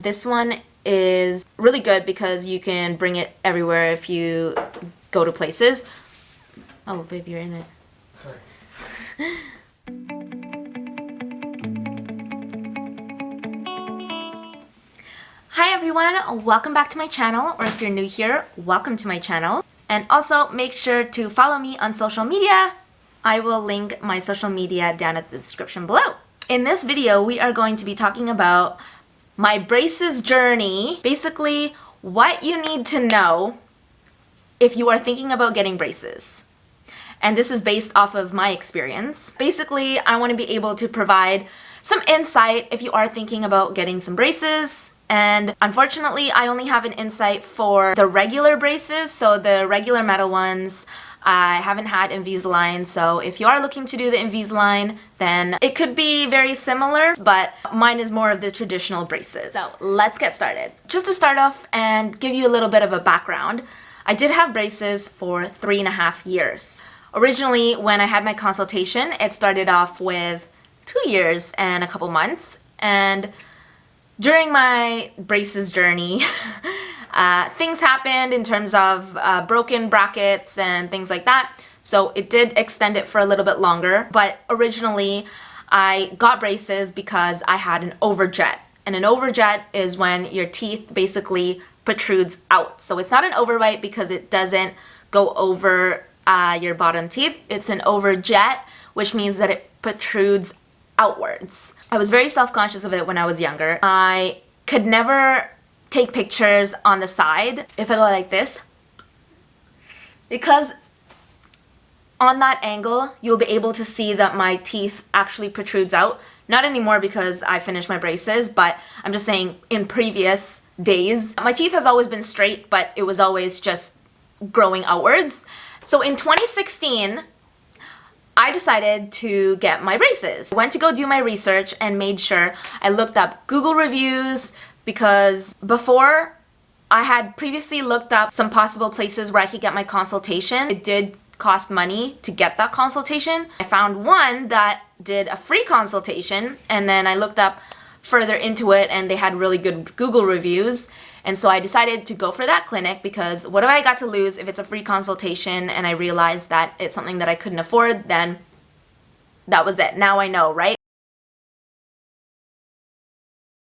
This one is really good because you can bring it everywhere if you go to places. Oh, babe, you're in it. Sorry. Hi everyone, welcome back to my channel, or if you're new here, welcome to my channel. And also make sure to follow me on social media. I will link my social media down at the description below. In this video, we are going to be talking about my braces journey. Basically, what you need to know if you are thinking about getting braces. And this is based off of my experience. Basically, I want to be able to provide some insight if you are thinking about getting some braces. And unfortunately, I only have an insight for the regular braces, so the regular metal ones. I haven't had Invisalign, so if you are looking to do the Invisalign, then it could be very similar, but mine is more of the traditional braces. So let's get started. Just to start off and give you a little bit of a background, I did have braces for 3.5 years. Originally, when I had my consultation, it started off with 2 years and a couple months, and during my braces journey, things happened in terms of broken brackets and things like that. So it did extend it for a little bit longer. But originally, I got braces because I had an overjet. And an overjet is when your teeth basically protrudes out. So it's not an overbite because it doesn't go over your bottom teeth. It's an overjet, which means that it protrudes outwards. I was very self-conscious of it when I was younger. I could never take pictures on the side if I go like this, because on that angle you'll be able to see that my teeth actually protrudes out. Not anymore because I finished my braces, but I'm just saying in previous days my teeth has always been straight, but it was always just growing outwards. So in 2016 I decided to get my braces. I went to go do my research and made sure I looked up Google reviews, because before I had previously looked up some possible places where I could get my consultation. It did cost money to get that consultation. I found one that did a free consultation, and then I looked up further into it and they had really good Google reviews. And so I decided to go for that clinic, because what have I got to lose if it's a free consultation and I realized that it's something that I couldn't afford? Then that was it. Now I know, right?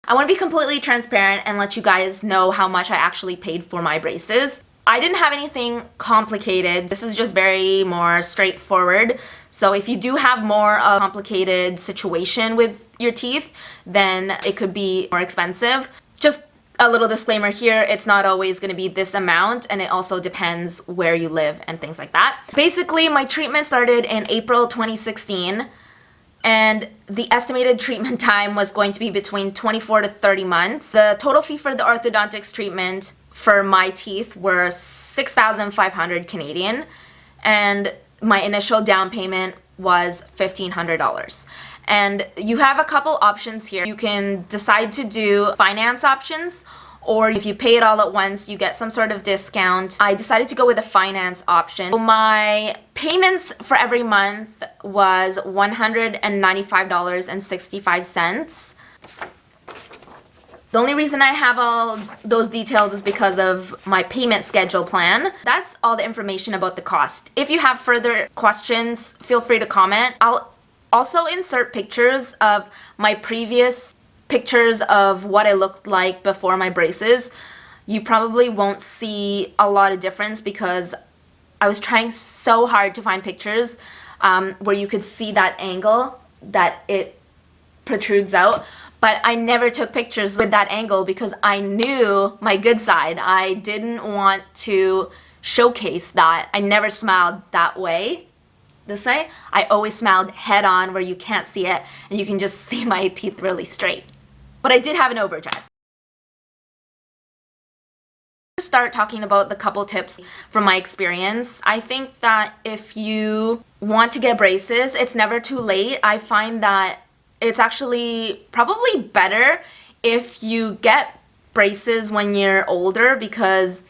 I want to be completely transparent and let you guys know how much I actually paid for my braces. I didn't have anything complicated. This is just very more straightforward. So if you do have more of a complicated situation with your teeth, then it could be more expensive. Just a little disclaimer here, it's not always going to be this amount, and it also depends where you live and things like that. Basically, my treatment started in April 2016, and the estimated treatment time was going to be between 24 to 30 months. The total fee for the orthodontics treatment for my teeth were 6,500 Canadian, and my initial down payment was $1,500. And you have a couple options here. You can decide to do finance options, or if you pay it all at once, you get some sort of discount. I decided to go with a finance option. So my payments for every month was $195.65. The only reason I have all those details is because of my payment schedule plan. That's all the information about the cost. If you have further questions, feel free to comment. I'll also insert pictures of my previous pictures of what I looked like before my braces. You probably won't see a lot of difference because I was trying so hard to find pictures where you could see that angle that it protrudes out. But I never took pictures with that angle because I knew my good side. I didn't want to showcase that. I never smiled that way. This way, I always smiled head on where you can't see it and you can just see my teeth really straight. But I did have an overjet. To start talking about the couple tips from my experience, I think that if you want to get braces, it's never too late. I find that it's actually probably better if you get braces when you're older, because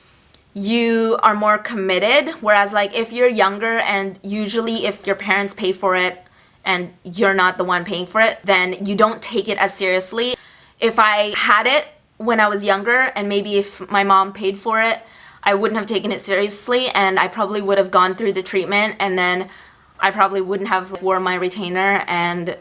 you are more committed. Whereas like if you're younger, and usually if your parents pay for it and you're not the one paying for it, then you don't take it as seriously. If I had it when I was younger, and maybe if my mom paid for it, I wouldn't have taken it seriously, and I probably would have gone through the treatment, and then I probably wouldn't have worn my retainer, and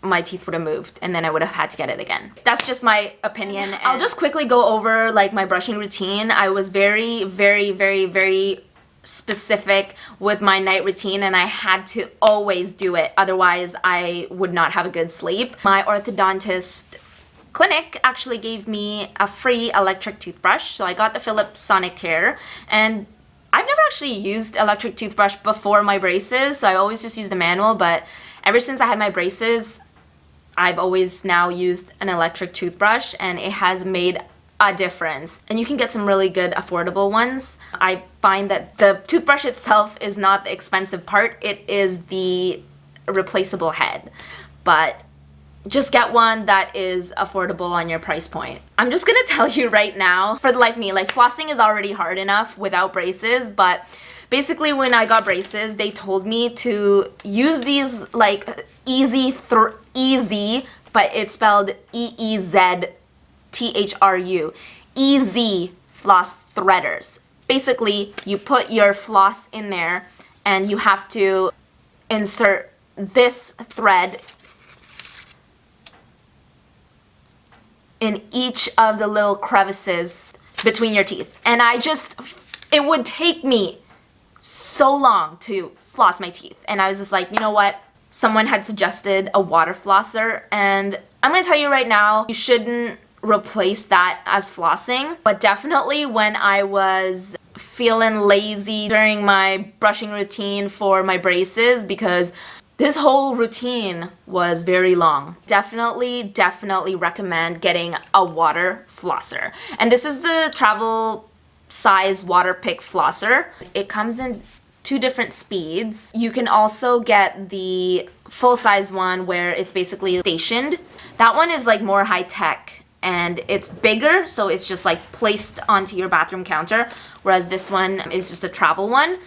my teeth would have moved, and then I would have had to get it again. That's just my opinion. I'll just quickly go over like my brushing routine. I was very, very, very, very specific with my night routine, and I had to always do it, otherwise I would not have a good sleep. My orthodontist clinic actually gave me a free electric toothbrush, so I got the Philips Sonicare, and I've never actually used electric toothbrush before my braces, so I always just used the manual, but ever since I had my braces, I've always now used an electric toothbrush, and it has made a difference. And you can get some really good affordable ones. I find that the toothbrush itself is not the expensive part, it is the replaceable head. But just get one that is affordable on your price point. I'm just gonna tell you right now, for the life of me, like flossing is already hard enough without braces, but basically when I got braces, they told me to use these like easy, but it's spelled EEZTHRU, easy floss threaders. Basically, you put your floss in there and you have to insert this thread in each of the little crevices between your teeth. And it would take me so long to floss my teeth. And I was just like, you know what? Someone had suggested a water flosser, and I'm gonna tell you right now, you shouldn't replace that as flossing. But definitely when I was feeling lazy during my brushing routine for my braces, because this whole routine was very long. Definitely recommend getting a water flosser. And this is the travel size water pick flosser. It comes in 2 different speeds. You can also get the full size one where it's basically stationed. That one is like more high tech and it's bigger, so it's just like placed onto your bathroom counter, whereas this one is just a travel one.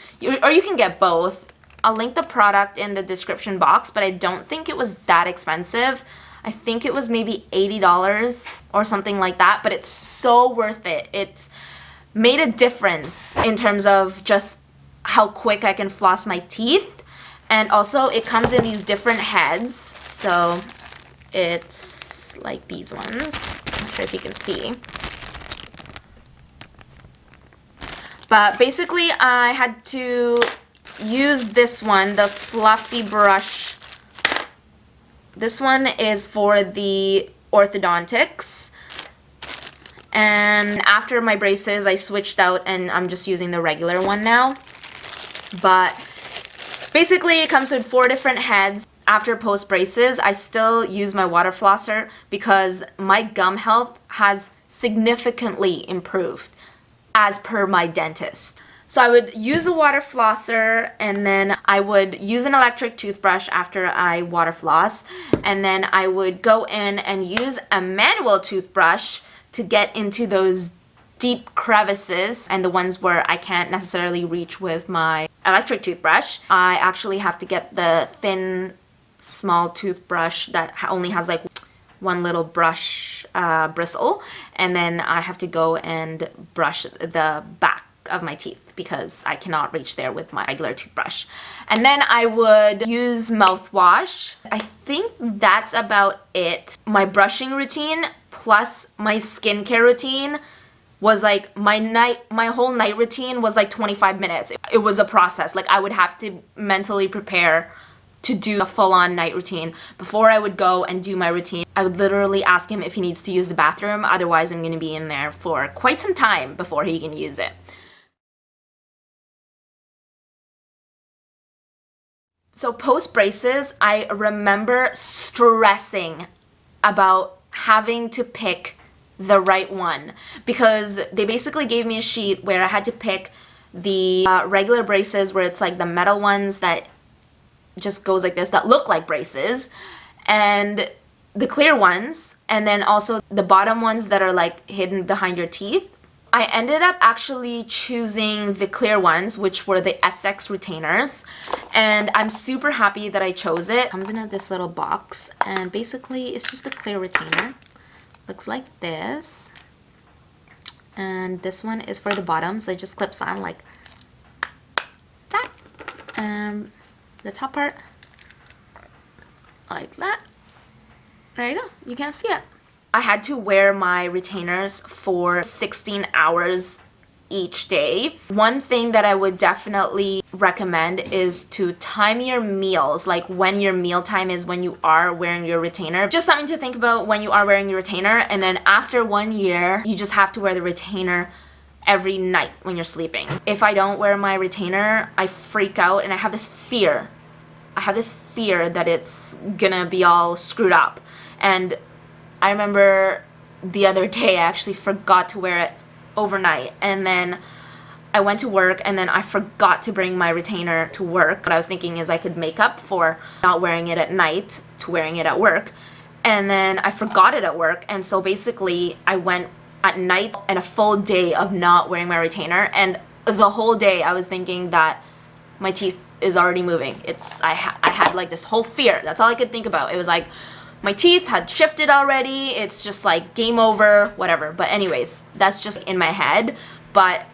Or you can get both. I'll link the product in the description box, but I don't think it was that expensive. I think it was maybe $80 or something like that, but it's so worth it. It's made a difference in terms of just how quick I can floss my teeth. And also it comes in these different heads. So it's like these ones. I'm not sure if you can see. But basically I had to use this one, the fluffy brush. This one is for the orthodontics. And after my braces, I switched out and I'm just using the regular one now. But basically it comes with 4 different heads. After post braces, I still use my water flosser because my gum health has significantly improved as per my dentist. So I would use a water flosser, and then I would use an electric toothbrush after I water floss, and then I would go in and use a manual toothbrush to get into those deep crevices and the ones where I can't necessarily reach with my electric toothbrush. I actually have to get the thin, small toothbrush that only has like one little brush bristle, and then I have to go and brush the back of my teeth because I cannot reach there with my regular toothbrush. And then I would use mouthwash. I think that's about it. My brushing routine plus my skincare routine was like my whole night routine was like 25 minutes. It was a process. Like I would have to mentally prepare to do a full-on night routine. Before I would go and do my routine, I would literally ask him if he needs to use the bathroom, otherwise I'm gonna be in there for quite some time before he can use it. So post braces, I remember stressing about having to pick the right one because they basically gave me a sheet where I had to pick the regular braces where it's like the metal ones that just goes like this, that look like braces, and the clear ones, and then also the bottom ones that are like hidden behind your teeth. I ended up actually choosing the clear ones, which were the Essex retainers, and I'm super happy that I chose it. It comes in this little box, and basically it's just a clear retainer. Looks like this. and this one is for the bottom, so it just clips on like that, and the top part like that. There you go, you can't see it. I had to wear my retainers for 16 hours each day. One thing that I would definitely recommend is to time your meals, like when your meal time is when you are wearing your retainer. Just something to think about when you are wearing your retainer. And then after 1 year, you just have to wear the retainer every night when you're sleeping. If I don't wear my retainer, I freak out and I have this fear. I have this fear that it's gonna be all screwed up. And I remember the other day I actually forgot to wear it overnight, and then I went to work and then I forgot to bring my retainer to work. What I was thinking is I could make up for not wearing it at night to wearing it at work, and then I forgot it at work, and so basically I went at night and a full day of not wearing my retainer, and the whole day I was thinking that my teeth is already moving. I had like this whole fear. That's all I could think about. It was like my teeth had shifted already. It's just like game over, whatever. But anyways, that's just in my head. But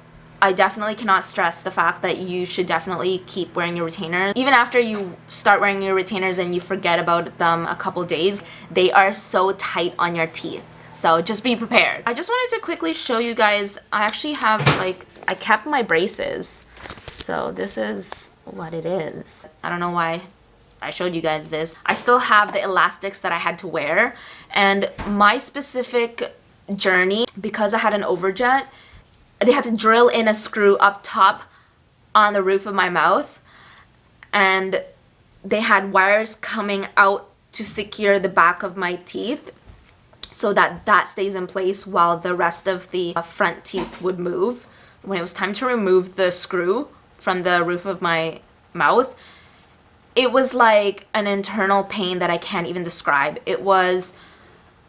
I definitely cannot stress the fact that you should definitely keep wearing your retainers. Even after you start wearing your retainers and you forget about them a couple days, they are so tight on your teeth. So just be prepared. I just wanted to quickly show you guys, I actually have like, I kept my braces. So this is what it is. I don't know why I showed you guys this. I still have the elastics that I had to wear, and my specific journey, because I had an overjet, they had to drill in a screw up top on the roof of my mouth, and they had wires coming out to secure the back of my teeth so that that stays in place while the rest of the front teeth would move. When it was time to remove the screw from the roof of my mouth, it was like an internal pain that I can't even describe. It was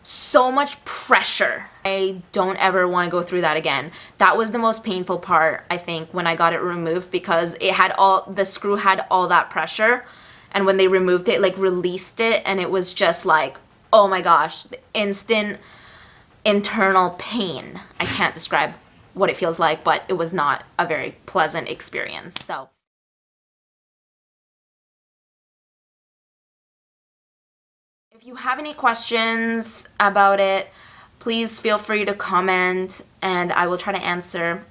so much pressure. I don't ever want to go through that again. That was the most painful part, I think, when I got it removed, because it had the screw had all that pressure, and when they removed it, like released it, and it was just like, oh my gosh, the instant internal pain. I can't describe what it feels like, but it was not a very pleasant experience. So if you have any questions about it, please feel free to comment and I will try to answer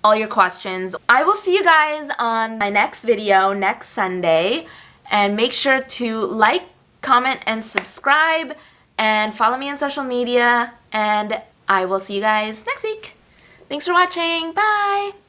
all your questions. I will see you guys on my next video next Sunday, and make sure to like, comment, and subscribe, and follow me on social media, and I will see you guys next week. Thanks for watching. Bye!